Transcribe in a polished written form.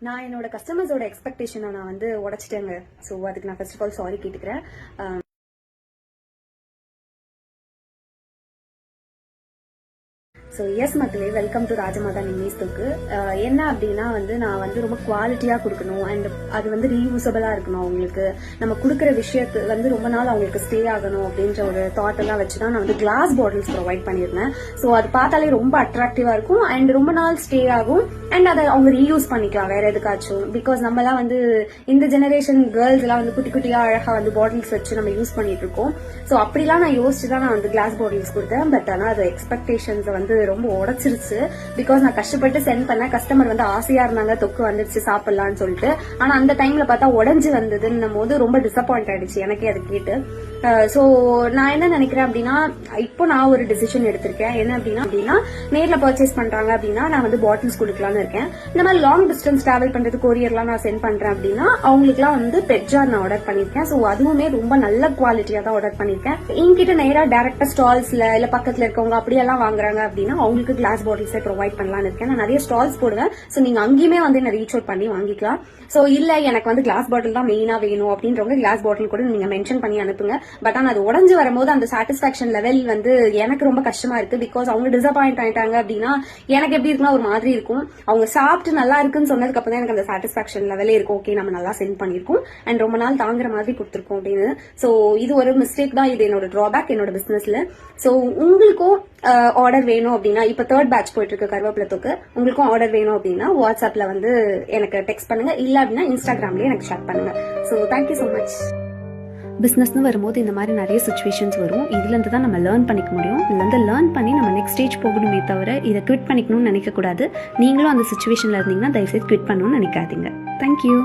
நான் என்னோட கஸ்டமர்ஸோட எக்ஸ்பெக்டேஷனை நான் வந்து உடைச்சிட்டேங்க. ஸோ அதுக்கு நான் ஃபர்ஸ்ட் ஆஃப் ஆல் சாரி கேட்டுக்கிறேன். ஸோ எஸ் மக்களே, வெல்கம் டு ராஜமாதா நிம்மீஸ் தொக்கு. என்ன அப்படின்னா வந்து நான் வந்து ரொம்ப குவாலிட்டியாக கொடுக்கணும் அண்ட் அது வந்து ரீயூசபிளாக இருக்கணும். அவங்களுக்கு நம்ம கொடுக்குற விஷயத்து வந்து ரொம்ப நாள் அவங்களுக்கு ஸ்டே ஆகணும் அப்படின்ற ஒரு தாட் எல்லாம் வச்சு தான் நான் வந்து கிளாஸ் பாட்டில்ஸ் ப்ரொவைட் பண்ணியிருந்தேன். ஸோ அது பார்த்தாலே ரொம்ப அட்ராக்டிவாக இருக்கும் அண்ட் ரொம்ப நாள் ஸ்டே ஆகும் அண்ட் அதை அவங்க ரீயூஸ் பண்ணிக்கலாம் வேற எதுக்காச்சும். பிகாஸ் நம்மலாம் வந்து இந்த ஜெனரேஷன் கேர்ள்ஸ் எல்லாம் வந்து குட்டி குட்டியாக அழகாக வந்து பாட்டில்ஸ் வச்சு நம்ம யூஸ் பண்ணிட்டு இருக்கோம். ஸோ அப்படிலாம் நான் யோசிச்சு தான் நான் வந்து கிளாஸ் பாட்டில்ஸ் கொடுத்தேன். பட் ஆனால் அது எக்ஸ்பெக்டேஷன்ஸ் வந்து ரொம்ப உடைச்சிருச்சு. பிகாஸ் நான் கஷ்டப்பட்டு சென்ட் பண்ண கஸ்டமர் வந்து ஆசையா இருந்தாங்க, தொக்கு வந்துருச்சு சாப்பிடலாம்னு சொல்லிட்டு. ஆனா அந்த டைம்ல பார்த்தா உடஞ்சு வந்ததுன்னும் போது ரொம்ப டிசப்பாயிண்ட் ஆயிடுச்சு எனக்கே அது கேட்டு. சோ நான் என்ன நினைக்கிறேன் அப்படின்னா, இப்போ நான் ஒரு டிசிஷன் எடுத்திருக்கேன். என்ன அப்படின்னா நேர்ல பர்ச்சேஸ் பண்றாங்க அப்படின்னா நான் வந்து பாட்டில்ஸ் கொடுக்கலாம்னு இருக்கேன். இந்த மாதிரி லாங் டிஸ்டன்ஸ் டிராவல் பண்றது கொரியர்லாம் நான் சென்ட் பண்றேன் அப்படின்னா அவங்களுக்குலாம் வந்து பெட் ஜார் நான் ஆர்டர் பண்ணிருக்கேன். சோ அதுவுமே ரொம்ப நல்ல குவாலிட்டியா தான் ஆர்டர் பண்ணிருக்கேன். என்கிட்ட நேரா டைரக்டா ஸ்டால்ஸ்ல இல்ல பக்கத்துல இருக்கவங்க அப்படியெல்லாம் வாங்குறாங்க அப்படின்னா அவங்களுக்கு கிளாஸ் பாட்டில்ஸே ப்ரொவைட் பண்ணலாம்னு இருக்கேன். நான் நிறைய ஸ்டால்ஸ் போடுவேன். சோ நீங்க அங்கேயுமே வந்து என்ன ரீச் அவுட் பண்ணி வாங்கிக்கலாம். சோ இல்ல எனக்கு வந்து கிளாஸ் பாட்டில் தான் மெயினா வேணும் அப்படின்றவங்க கிளாஸ் பாட்டில் கூட நீங்க மென்ஷன் பண்ணி அனுப்புங்க. பட் ஆனா அது உடஞ்சு வரும்போது அந்த சாட்டிஸ்பாக்சன் லெவல் வந்து எனக்கு ரொம்ப கஷ்டமா இருக்கு. பிகாஸ் அவங்க டிசப்பாயிண்ட் ஆயிட்டாங்க அப்படின்னா எனக்கு எப்படி இருக்குன்னா ஒரு மாதிரி இருக்கும். அவங்க சாப்பிட்டு நல்லா இருக்குன்னு சொன்னதுக்கு அப்புறம் தான் எனக்கு அந்த சாட்டிஸ்பாக்சன் லெவலே இருக்கும். ஓகே, நம்ம நல்லா சென்ட் பண்ணிருக்கோம் அண்ட் ரொம்ப நாள் தாங்குற மாதிரி கொடுத்துருக்கோம் அப்படின்னு. சோ இது ஒரு மிஸ்டேக் தான். இது என்னோட டிராபேக் என்னோட பிசினஸ்ல. சோ உங்களுக்கும் ஆர்டர் வேணும் அப்படின்னா, இப்ப 3rd பேட்ச் போயிட்டு இருக்கு கருவேப்பிலை தொக்கு, உங்களுக்கும் ஆர்டர் வேணும் அப்படின்னா வாட்ஸ்அப்ல வந்து எனக்கு டெக்ஸ்ட் பண்ணுங்க. இல்ல அப்படின்னா இன்ஸ்டாகிராம்லயே எனக்கு ஷேர் பண்ணுங்க. So thank you so much. பிஸ்னஸ்னு வரும்போது இந்த மாதிரி நிறைய சுச்சுவேஷன்ஸ் வரும். இதுலேருந்து தான் நம்ம லேர்ன் பண்ணிக்க முடியும். இதுலேருந்து லேர்ன் பண்ணி நம்ம நெக்ஸ்ட் ஸ்டேஜ் போகணுமே தவிர இதை குவிட் பண்ணிக்கணும்னு நினைக்கக்கூடாது. நீங்களும் அந்த சுச்சுவேஷனில் இருந்தீங்கன்னா தயவுசெய்து குவிட் பண்ணணும்னு நினைக்காதீங்க. தேங்க்யூ.